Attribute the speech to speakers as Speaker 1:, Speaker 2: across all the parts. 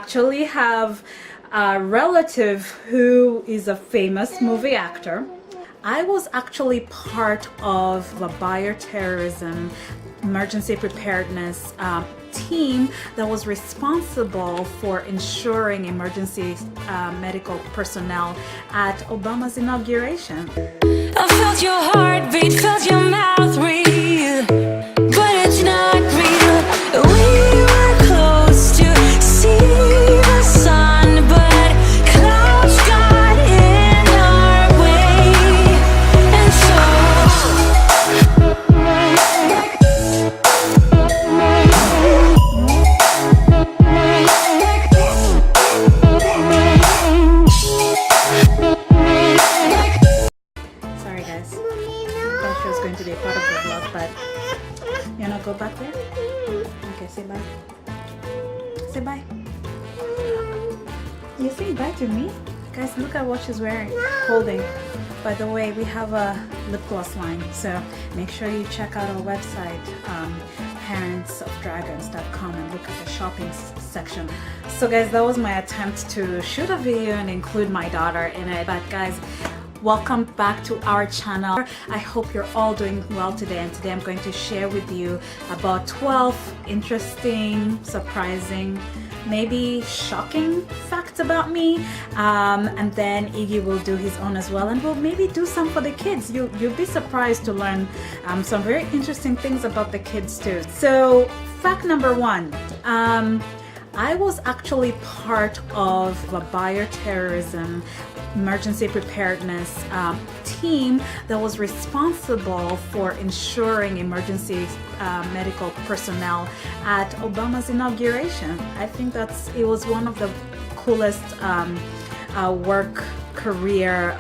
Speaker 1: actually have a relative who is a famous movie actor. I was actually part of a bioterrorism emergency preparedness team that was responsible for ensuring emergency medical personnel at Obama's inauguration.
Speaker 2: I felt your heartbeat, felt your mouth breathe, but it's not real. We were close to see the sun, but clouds got in our way, and
Speaker 1: Sorry guys, I thought she was going to be a part of the vlog, but you wanna go back there? Okay, say bye. Say bye. You say bye to me? Guys, look at what she's wearing, holding. By the way, we have a lip gloss line, so make sure you check out our website, parentsofdragons.com, and look at the shopping section. So guys, that was my attempt to shoot a video and include my daughter in it. But guys, welcome back to our channel. I hope you're all doing well today, and today I'm going to share with you about 12 interesting, surprising, maybe shocking facts about me, and then Iggy will do his own as well, and we'll maybe do some for the kids. You'll be surprised to learn some very interesting things about the kids too. So fact number one, I was actually part of a bioterrorism emergency preparedness team that was responsible for ensuring emergency medical personnel at Obama's inauguration. I think it was one of the coolest work career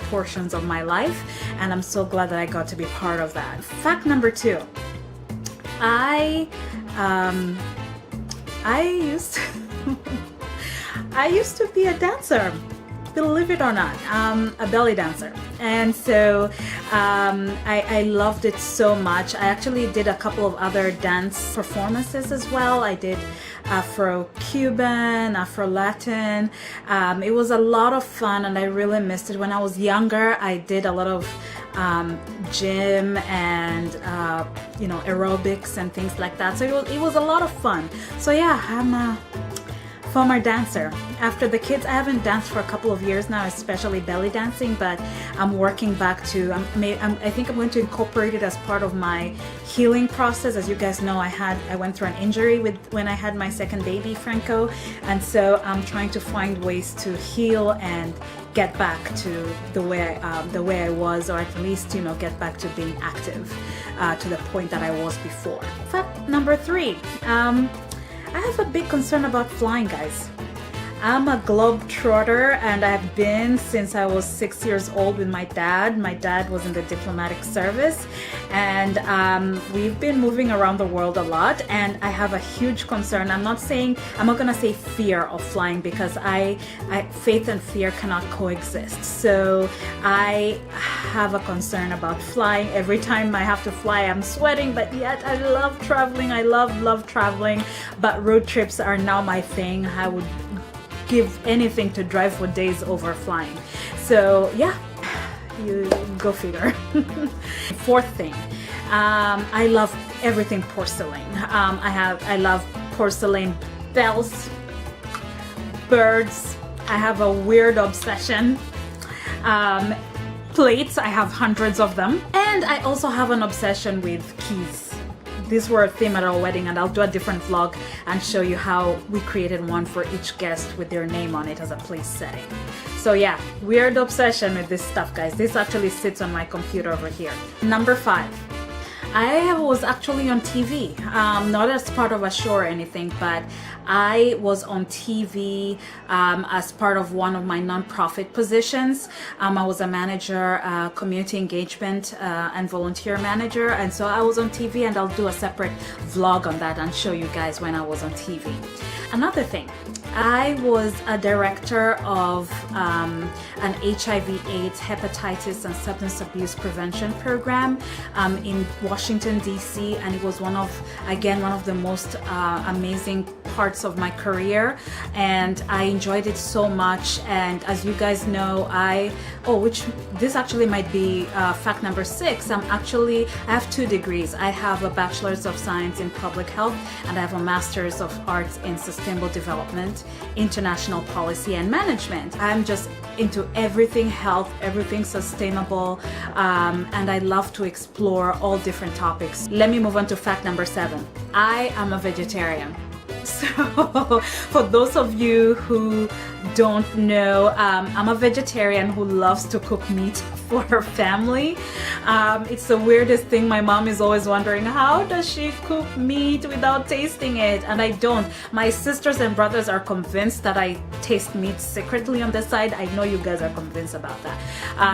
Speaker 1: portions of my life, and I'm so glad that I got to be part of that. Fact number two, I used to be a dancer. Believe it or not, a belly dancer, and so I loved it so much. I actually did a couple of other dance performances as well. I did Afro-Cuban, Afro-Latin. It was a lot of fun, and I really missed it. When I was younger, I did a lot of gym and aerobics and things like that. So it was a lot of fun. So yeah, I'm a former dancer. After the kids, I haven't danced for a couple of years now, especially belly dancing, but I'm working back to, I think I'm going to incorporate it as part of my healing process. As you guys know, I went through an injury when I had my second baby, Franco, and so I'm trying to find ways to heal and get back to the way I was, or at least get back to being active to the point that I was before. Fact number three, I have a big concern about flying, guys. I'm a globetrotter, and I've been since I was 6 years old with my dad. My dad was in the diplomatic service, and we've been moving around the world a lot, and I have a huge concern. I'm not gonna say fear of flying, because faith and fear cannot coexist. So I have a concern about flying. Every time I have to fly, I'm sweating, but yet I love traveling. I love traveling, but road trips are now my thing. I would give anything to drive for days over flying. So yeah, you go figure. Fourth thing, I love everything porcelain. I love porcelain bells, birds. I have a weird obsession. Plates, I have hundreds of them, and I also have an obsession with keys. These were a theme at our wedding, and I'll do a different vlog and show you how we created one for each guest with their name on it as a place setting. So yeah, weird obsession with this stuff, guys. This actually sits on my computer over here. Number five, I was actually on TV, not as part of a show or anything, but I was on TV as part of one of my nonprofit positions. I was a manager, community engagement and volunteer manager, and so I was on TV, and I'll do a separate vlog on that and show you guys when I was on TV. Another thing, I was a director of an HIV/AIDS, hepatitis, and substance abuse prevention program in Washington, D.C., and it was one of the most amazing parts of my career, and I enjoyed it so much. And as you guys know, this actually might be fact number 6. I have 2 degrees. I have a bachelor's of science in public health, and I have a master's of arts in sustainable development, international policy and management. I'm just into everything health, everything sustainable, and I love to explore all different topics. Let me move on to fact number 7. I am a vegetarian. So for those of you who don't know, I'm a vegetarian who loves to cook meat for her family. It's the weirdest thing. My mom is always wondering, how does she cook meat without tasting it? And I don't. My sisters and brothers are convinced that I taste meat secretly on the side. I know you guys are convinced about that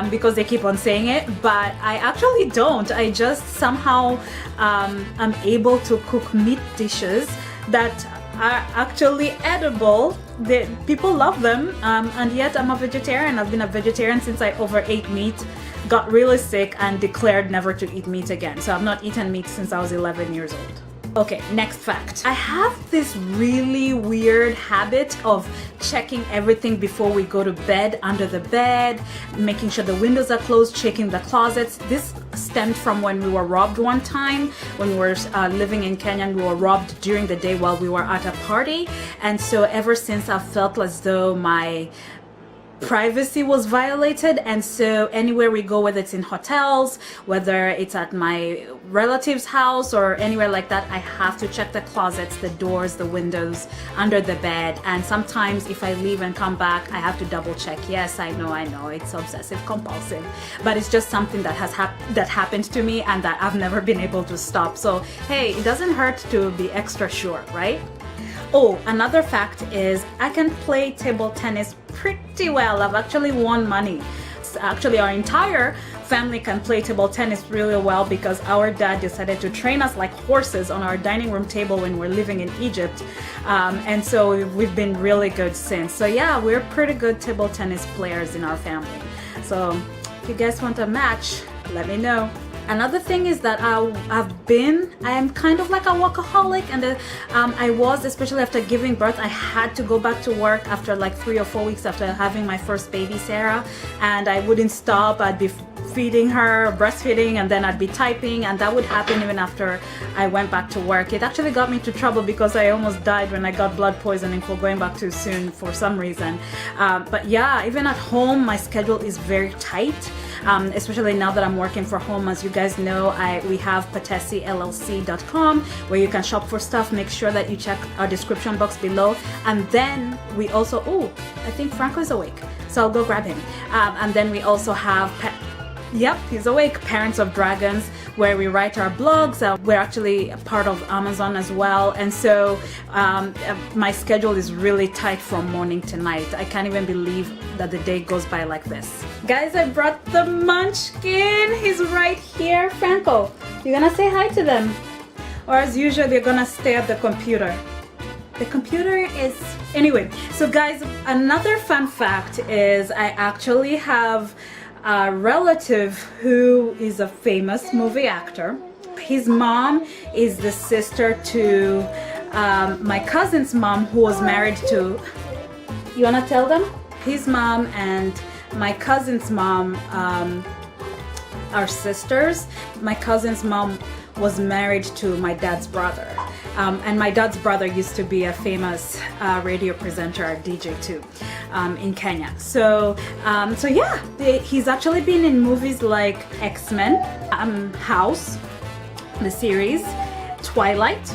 Speaker 1: because they keep on saying it, but I actually don't. I just somehow am able to cook meat dishes that are actually edible. People love them, and yet I'm a vegetarian. I've been a vegetarian since I overate meat, got really sick, and declared never to eat meat again. So I've not eaten meat since I was 11 years old. Okay, next fact. I have this really weird habit of checking everything before we go to bed, under the bed, making sure the windows are closed, checking the closets. This stemmed from when we were robbed one time. When we were living in Kenya, we were robbed during the day while we were at a party. And so ever since, I've felt as though my privacy was violated, and so anywhere we go, whether it's in hotels, whether it's at my relative's house or anywhere like that, I have to check the closets, the doors, the windows, under the bed. And sometimes if I leave and come back, I have to double check. Yes, I know it's obsessive compulsive, but it's just something that that happened to me and that I've never been able to stop. So hey, it doesn't hurt to be extra sure, right? Oh, another fact is I can play table tennis pretty well. I've actually won money. Actually, our entire family can play table tennis really well because our dad decided to train us like horses on our dining room table when we're living in Egypt. And so we've been really good since. So yeah, we're pretty good table tennis players in our family. So if you guys want a match, let me know. Another thing is that I am kind of like a workaholic, and I was, especially after giving birth, I had to go back to work after like 3 or 4 weeks after having my first baby, Sarah, and I wouldn't stop. I'd be feeding her, breastfeeding, and then I'd be typing, and that would happen even after I went back to work. It actually got me into trouble because I almost died when I got blood poisoning for going back too soon for some reason. But yeah, even at home, my schedule is very tight. Especially now that I'm working from home. As you guys know, we have patessillc.com where you can shop for stuff. Make sure that you check our description box below. And then we also, I think Franco is awake, so I'll go grab him. And then we also have Yep, he's awake. Parents of Dragons, where we write our blogs. We're actually a part of Amazon as well. And so my schedule is really tight from morning to night. I can't even believe that the day goes by like this. Guys, I brought the munchkin. He's right here. Franco, you're gonna say hi to them. Or as usual, you're gonna stay at the computer. The computer is... Anyway, so guys, another fun fact is I actually have a relative who is a famous movie actor. His mom is the sister to my cousin's mom, who was married to... You wanna tell them? His mom and my cousin's mom are sisters. My cousin's mom was married to my dad's brother. And my dad's brother used to be a famous radio presenter, DJ too, in Kenya. So yeah, he's actually been in movies like X-Men, House, the series, Twilight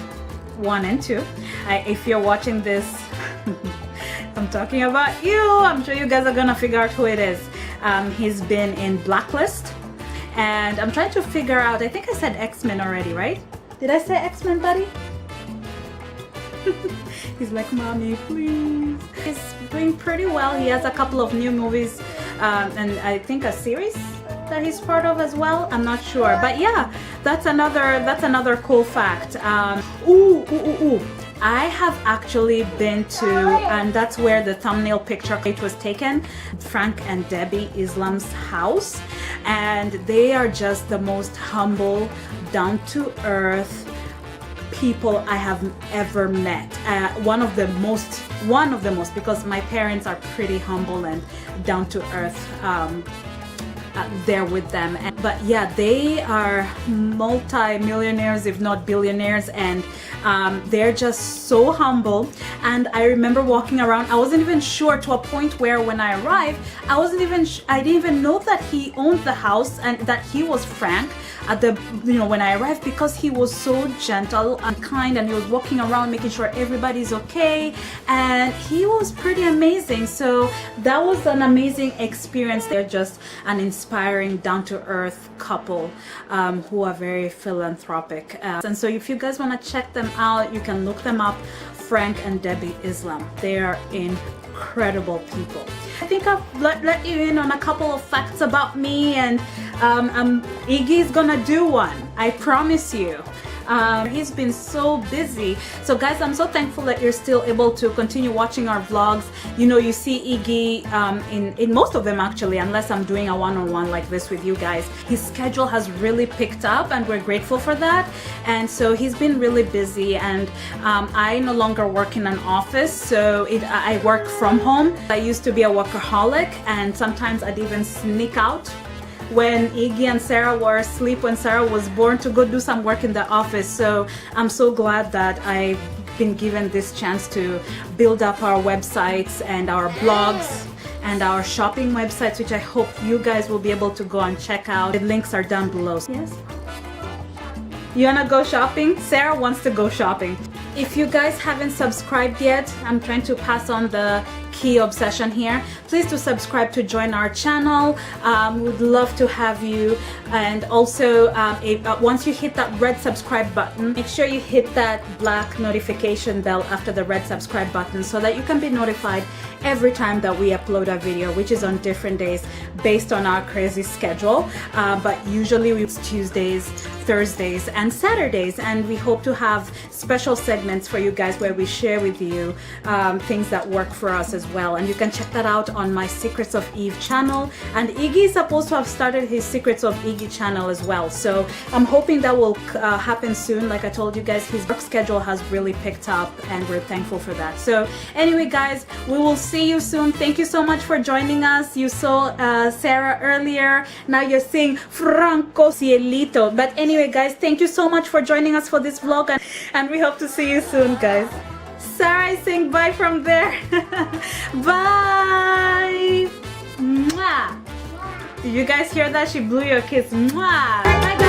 Speaker 1: 1 and 2. If you're watching this, I'm talking about you. I'm sure you guys are gonna figure out who it is. He's been in Blacklist, and I'm trying to figure out, I think I said X-Men already, right? Did I say X-Men, buddy? He's like, mommy, please. He's doing pretty well. He has a couple of new movies and I think a series that he's part of as well. I'm not sure, but yeah, that's another cool fact. I have actually been to, and that's where the thumbnail picture was taken, Frank and Debbie Islam's house, and they are just the most humble, down-to-earth people I have ever met. One of the most, because my parents are pretty humble and down to earth. There with them, but yeah, they are multi-millionaires if not billionaires, and they're just so humble. And I remember walking around, I wasn't even sure, to a point where when I arrived, I didn't even know that he owned the house and that he was Frank at the, when I arrived, because he was so gentle and kind, and he was walking around making sure everybody's okay, and he was pretty amazing. So that was an amazing experience. They're just an inspiring, down-to-earth couple who are very philanthropic, and so if you guys want to check them out, you can look them up, Frank and Debbie Islam. They are incredible people. I think I've let you in on a couple of facts about me, and Iggy's gonna do one, I promise you. He's been so busy. So guys, I'm so thankful that you're still able to continue watching our vlogs. You see Iggy in most of them, actually, unless I'm doing a one-on-one like this with you guys. His schedule has really picked up, and we're grateful for that. And so he's been really busy, and I no longer work in an office, so I work from home. I used to be a workaholic, and sometimes I'd even sneak out when Iggy and Sarah were asleep, when Sarah was born, to go do some work in the office. So I'm so glad that I've been given this chance to build up our websites and our blogs and our shopping websites, which I hope you guys will be able to go and check out. The links are down below. Yes? You wanna go shopping? Sarah wants to go shopping. If you guys haven't subscribed yet, I'm trying to pass on the key obsession here. Please do subscribe to join our channel. We'd love to have you. And also, once you hit that red subscribe button, make sure you hit that black notification bell after the red subscribe button, so that you can be notified every time that we upload a video, which is on different days based on our crazy schedule. But usually it's Tuesdays, Thursdays, and Saturdays, and we hope to have special segments for you guys where we share with you things that work for us as well. And you can check that out on my Secrets of Eve channel, and Iggy is supposed to have started his Secrets of Iggy channel as well, so I'm hoping that will happen soon. Like I told you guys, his work schedule has really picked up, and we're thankful for that. So anyway guys, we will see you soon. Thank you so much for joining us. You saw Sarah earlier, now you're seeing Franco Cielito. But anyway guys, thank you so much for joining us for this vlog, and we hope to see you soon guys. Sarah is saying bye from there. Bye. Mwah. Did you guys hear that? She blew you a kiss. Mwah. Bye guys.